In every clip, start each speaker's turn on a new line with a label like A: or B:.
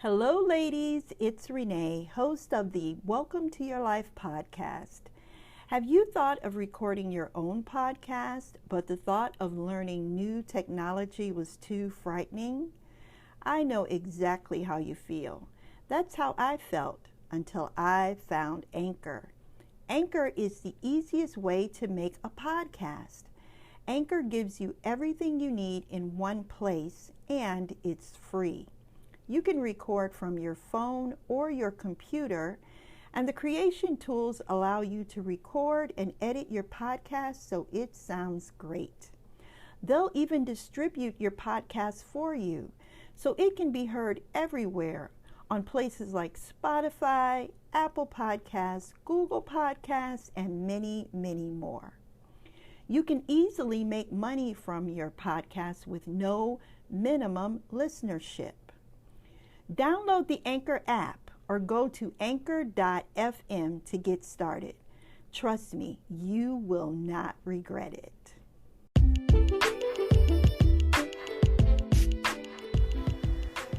A: Hello, ladies. It's Renee, host of the Welcome to Your Life podcast. Have you thought of recording your own podcast, but the thought of learning new technology was too frightening? I know exactly how you feel. That's how I felt until I found Anchor. Anchor is the easiest way to make a podcast. Anchor gives you everything you need in one place, and it's free. You can record from your phone or your computer, and the creation tools allow you to record and edit your podcast so it sounds great. They'll even distribute your podcast for you so it can be heard everywhere on places like Spotify, Apple Podcasts, Google Podcasts, and many, many more. You can easily make money from your podcast with no minimum listenership. Download the Anchor app or go to anchor.fm to get started. Trust me, you will not regret it.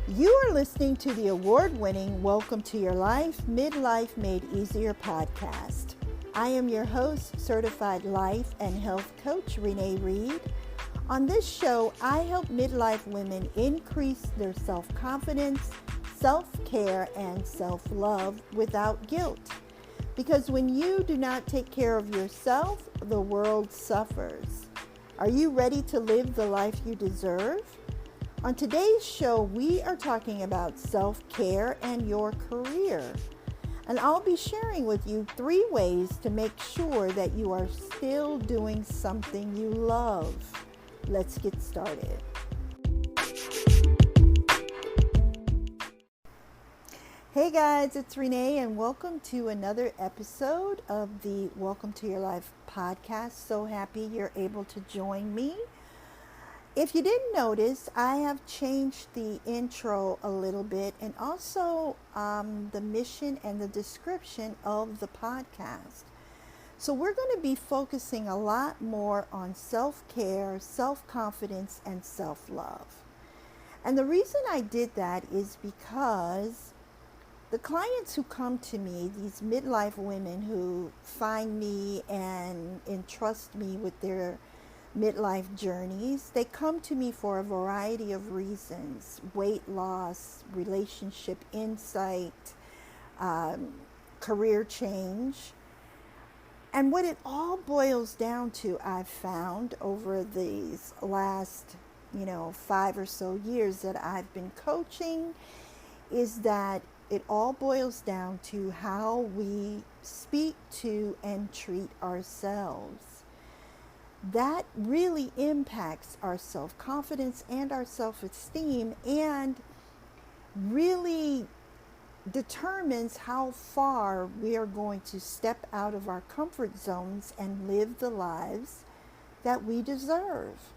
A: You are listening to the award-winning Welcome to Your Life, Midlife Made Easier podcast. I am your host, certified life and health coach, Renee Reed. On this show, I help midlife women increase their self-confidence, self-care, and self-love without guilt. Because when you do not take care of yourself, the world suffers. Are you ready to live the life you deserve? On today's show, we are talking about self-care and your career. And I'll be sharing with you 3 ways to make sure that you are still doing something you love. Let's get started. Hey guys, it's Renee and welcome to another episode of the Welcome to Your Life podcast. So happy you're able to join me. If you didn't notice, I have changed the intro a little bit and also the mission and the description of the podcast. So we're going to be focusing a lot more on self-care, self-confidence, and self-love. And the reason I did that is because the clients who come to me, these midlife women who find me and entrust me with their midlife journeys, they come to me for a variety of reasons: weight loss, relationship insight, career change. And what it all boils down to, I've found over these last, 5 or so years that I've been coaching, is that it all boils down to how we speak to and treat ourselves. That really impacts our self-confidence and our self-esteem, and really determines how far we are going to step out of our comfort zones and live the lives that we deserve.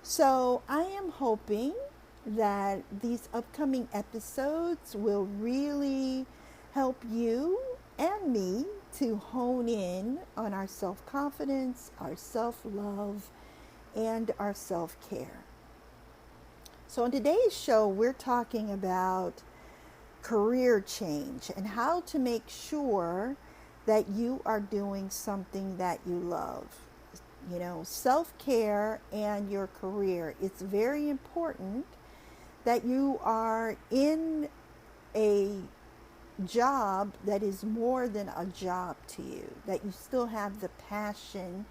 A: So I am hoping that these upcoming episodes will really help you and me to hone in on our self-confidence, our self-love, and our self-care. So in today's show, we're talking about career change and how to make sure that you are doing something that you love. Self-care and your career. It's very important that you are in a job that is more than a job to you, that you still have the passion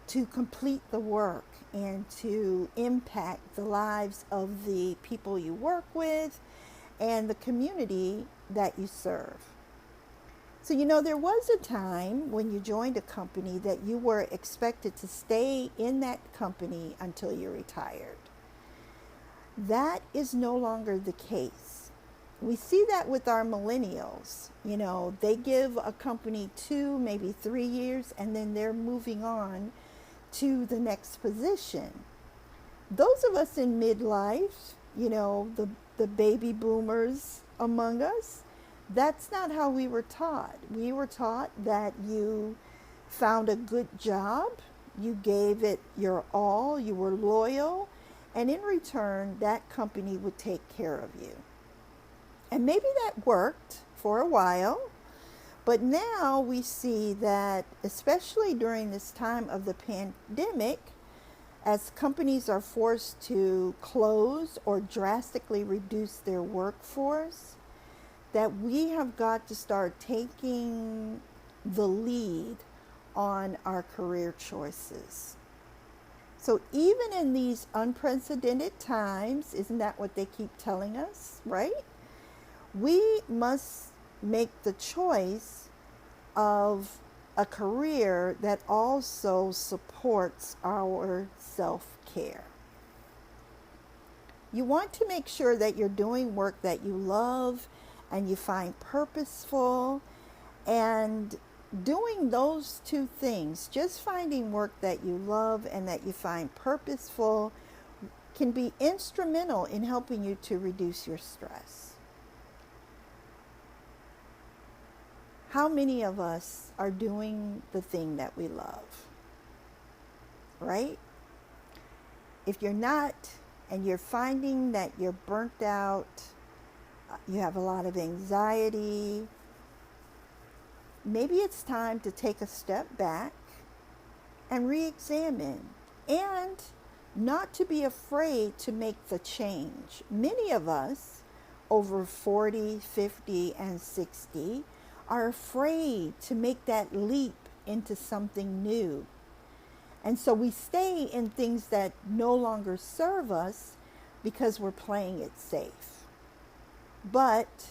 A: to complete the work and to impact the lives of the people you work with and the community that you serve. So, there was a time when you joined a company that you were expected to stay in that company until you retired. That is no longer the case. We see that with our millennials. They give a company 2, maybe 3 years, and then they're moving on to the next position. Those of us in midlife, the baby boomers among us, that's not how we were taught. We were taught that you found a good job, you gave it your all, you were loyal, and in return, that company would take care of you. And maybe that worked for a while, but now we see that, especially during this time of the pandemic, as companies are forced to close or drastically reduce their workforce, that we have got to start taking the lead on our career choices. So even in these unprecedented times, isn't that what they keep telling us, right? We must make the choice of a career that also supports our self-care. You want to make sure that you're doing work that you love and you find purposeful, and doing those two things, just finding work that you love and that you find purposeful, can be instrumental in helping you to reduce your stress. How many of us are doing the thing that we love, right? If you're not, and you're finding that you're burnt out, you have a lot of anxiety, maybe it's time to take a step back and re-examine, and not to be afraid to make the change. Many of us over 40, 50, and 60 are afraid to make that leap into something new. And so we stay in things that no longer serve us because we're playing it safe. But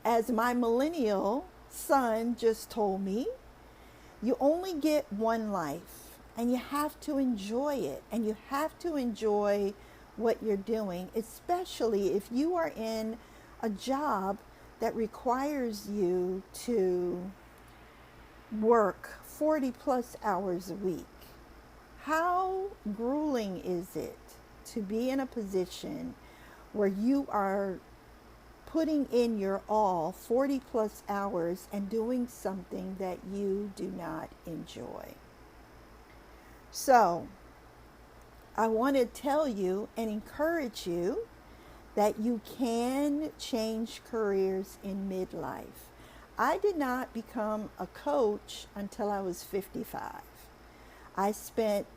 A: as my millennial son just told me, you only get one life, and you have to enjoy it, and you have to enjoy what you're doing, especially if you are in a job that requires you to work 40 plus hours a week. How grueling is it to be in a position where you are putting in your all 40 plus hours and doing something that you do not enjoy? So I want to tell you and encourage you that you can change careers in midlife. I did not become a coach until I was 55. I spent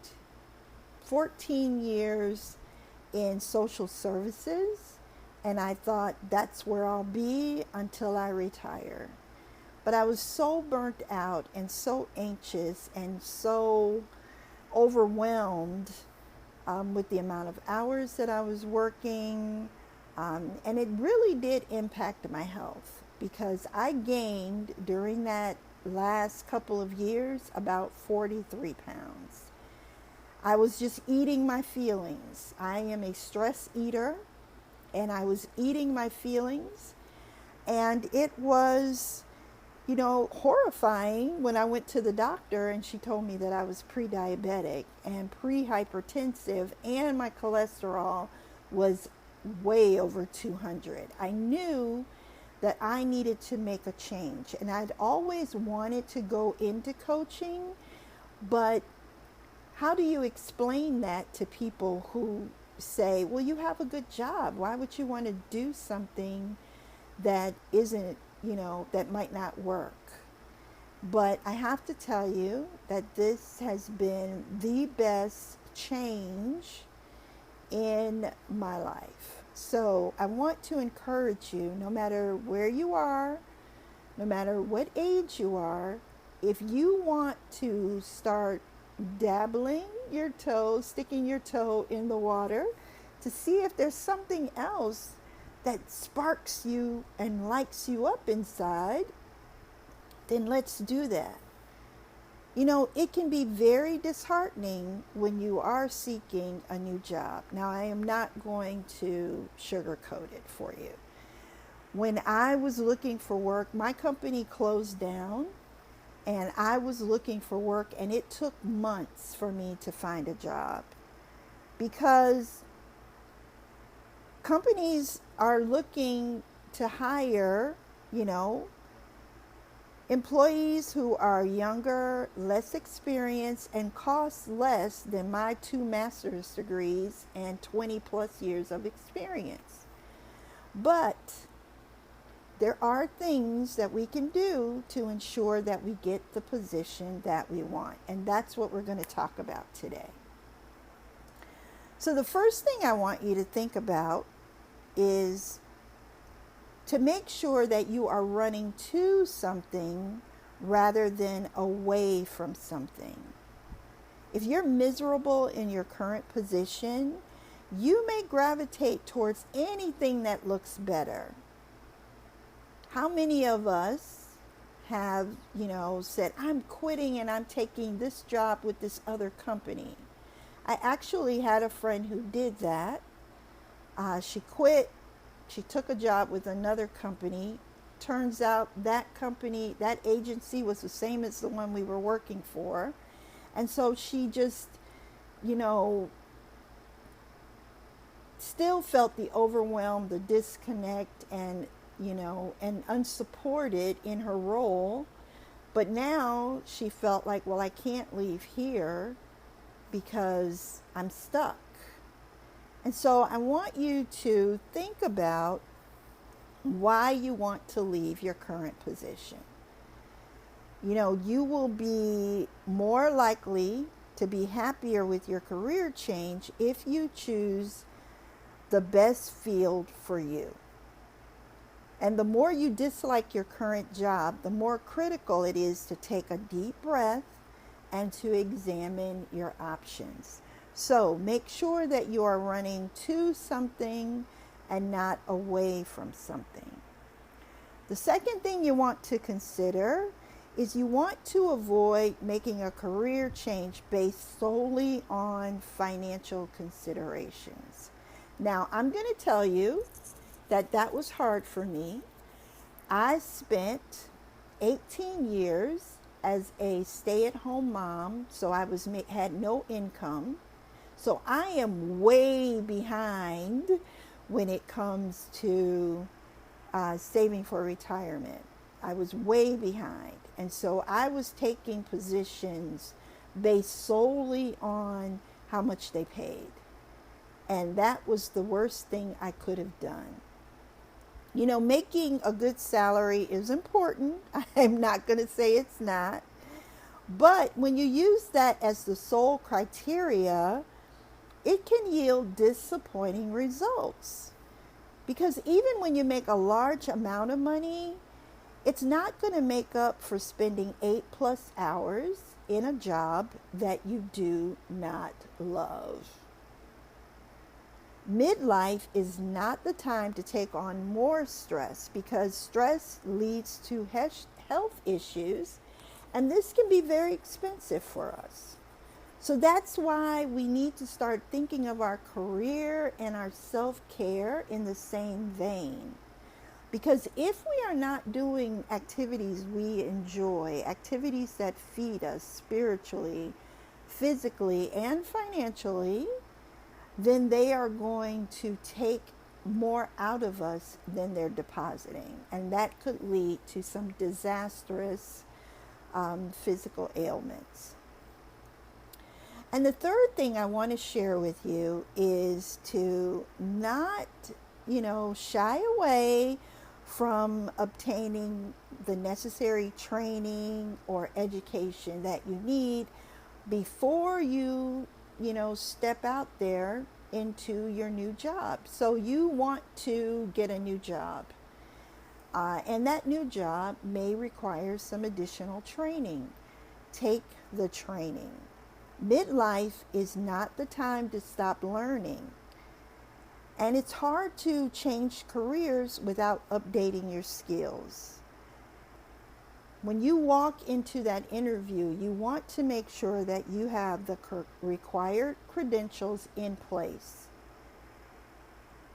A: 14 years in social services, and I thought that's where I'll be until I retire. But I was so burnt out and so anxious and so overwhelmed with the amount of hours that I was working. And it really did impact my health, because I gained during that last couple of years about 43 pounds. I was just eating my feelings. I am a stress eater, and I was eating my feelings, and it was, horrifying when I went to the doctor and she told me that I was pre-diabetic and pre-hypertensive, and my cholesterol was way over 200. I knew that I needed to make a change, and I'd always wanted to go into coaching, but how do you explain that to people who say, well, you have a good job, why would you want to do something that isn't, that might not work? But I have to tell you that this has been the best change in my life. So I want to encourage you, no matter where you are, no matter what age you are, if you want to start dabbling your toe, sticking your toe in the water to see if there's something else that sparks you and lights you up inside, then let's do that. It can be very disheartening when you are seeking a new job. Now, I am not going to sugarcoat it for you. When I was looking for work, my company closed down, and I was looking for work, and it took months for me to find a job, because companies are looking to hire, employees who are younger, less experienced, and cost less than my 2 master's degrees and 20 plus years of experience. But there are things that we can do to ensure that we get the position that we want. And that's what we're going to talk about today. So the first thing I want you to think about is to make sure that you are running to something rather than away from something. If you're miserable in your current position, you may gravitate towards anything that looks better. How many of us have, said, I'm quitting and I'm taking this job with this other company? I actually had a friend who did that. She quit. She took a job with another company. Turns out that company, that agency was the same as the one we were working for. And so she just, still felt the overwhelm, the disconnect, and unsupported in her role. But now she felt like, well, I can't leave here because I'm stuck. And so I want you to think about why you want to leave your current position. You will be more likely to be happier with your career change if you choose the best field for you. And the more you dislike your current job, the more critical it is to take a deep breath and to examine your options. So make sure that you are running to something and not away from something. The second thing you want to consider is you want to avoid making a career change based solely on financial considerations. Now, I'm going to tell you that was hard for me. I spent 18 years as a stay-at-home mom, so I had no income. So I am way behind when it comes to saving for retirement. I was way behind. And so I was taking positions based solely on how much they paid. And that was the worst thing I could have done. Making a good salary is important. I'm not going to say it's not. But when you use that as the sole criteria, it can yield disappointing results. Because even when you make a large amount of money, it's not going to make up for spending 8+ hours in a job that you do not love. Midlife is not the time to take on more stress because stress leads to health issues, and this can be very expensive for us. So that's why we need to start thinking of our career and our self-care in the same vein. Because if we are not doing activities we enjoy, activities that feed us spiritually, physically, and financially, then they are going to take more out of us than they're depositing. And that could lead to some disastrous physical ailments. And the third thing I want to share with you is to not, shy away from obtaining the necessary training or education that you need before you step out there into your new job. So you want to get a new job. And that new job may require some additional training. Take the training. Midlife is not the time to stop learning. And it's hard to change careers without updating your skills. When you walk into that interview, you want to make sure that you have the required credentials in place.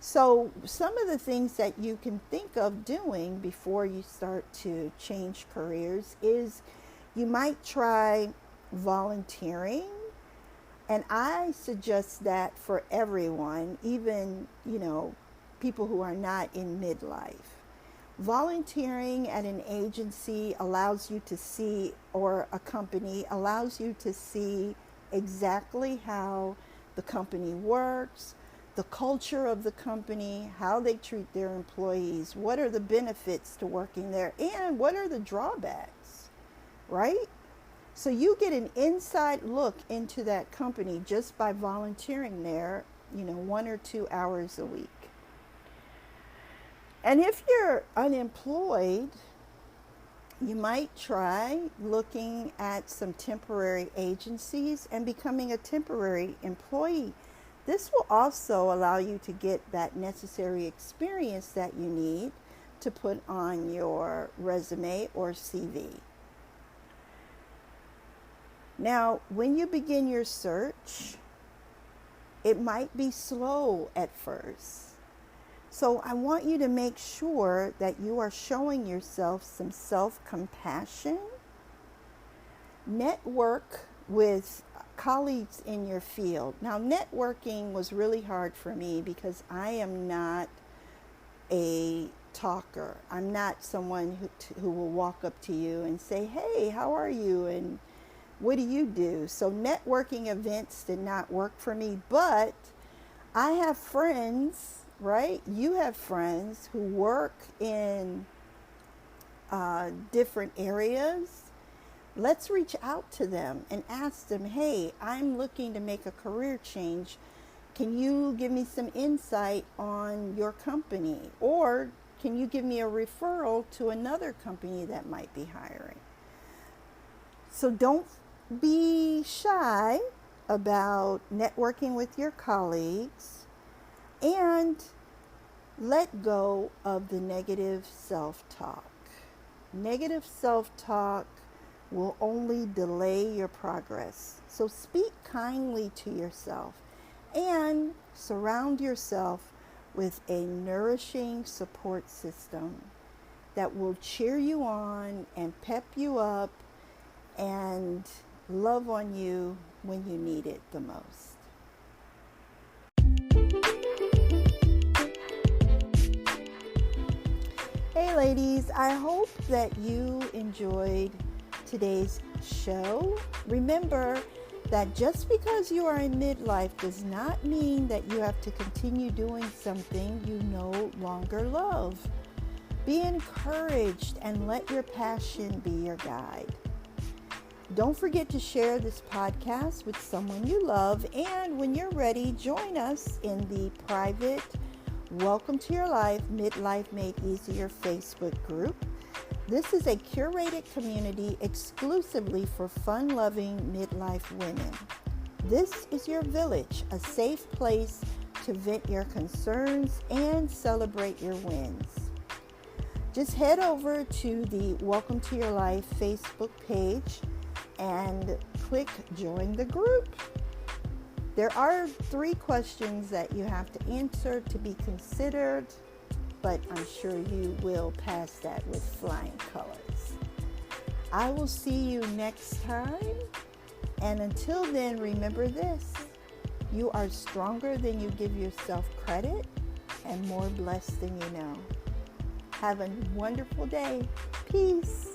A: So some of the things that you can think of doing before you start to change careers is you might try volunteering. And I suggest that for everyone, even, people who are not in midlife. Volunteering at an agency allows you to see, or a company allows you to see exactly how the company works, the culture of the company, how they treat their employees, what are the benefits to working there, and what are the drawbacks, right? So you get an inside look into that company just by volunteering there, 1 or 2 hours a week. And if you're unemployed, you might try looking at some temporary agencies and becoming a temporary employee. This will also allow you to get that necessary experience that you need to put on your resume or CV. Now, when you begin your search, it might be slow at first. So I want you to make sure that you are showing yourself some self-compassion. Network with colleagues in your field. Now, networking was really hard for me because I am not a talker. I'm not someone who will walk up to you and say, "Hey, how are you? And what do you do?" So networking events did not work for me, but I have friends, right? You have friends who work in different areas. Let's reach out to them and ask them, "Hey, I'm looking to make a career change. Can you give me some insight on your company? Or can you give me a referral to another company that might be hiring?" So don't be shy about networking with your colleagues, and let go of the negative self-talk. Negative self-talk will only delay your progress. So speak kindly to yourself and surround yourself with a nourishing support system that will cheer you on and pep you up and love on you when you need it the most. Hey ladies, I hope that you enjoyed today's show. Remember that just because you are in midlife does not mean that you have to continue doing something you no longer love. Be encouraged and let your passion be your guide. Don't forget to share this podcast with someone you love, and when you're ready, join us in the private Welcome to Your Life Midlife Made Easier Facebook group. This is a curated community exclusively for fun-loving midlife women. This is your village, a safe place to vent your concerns and celebrate your wins. Just head over to the Welcome to Your Life Facebook page and click Join the Group. There are 3 questions that you have to answer to be considered, but I'm sure you will pass that with flying colors. I will see you next time, and until then, remember this: you are stronger than you give yourself credit and more blessed than you know. Have a wonderful day. Peace.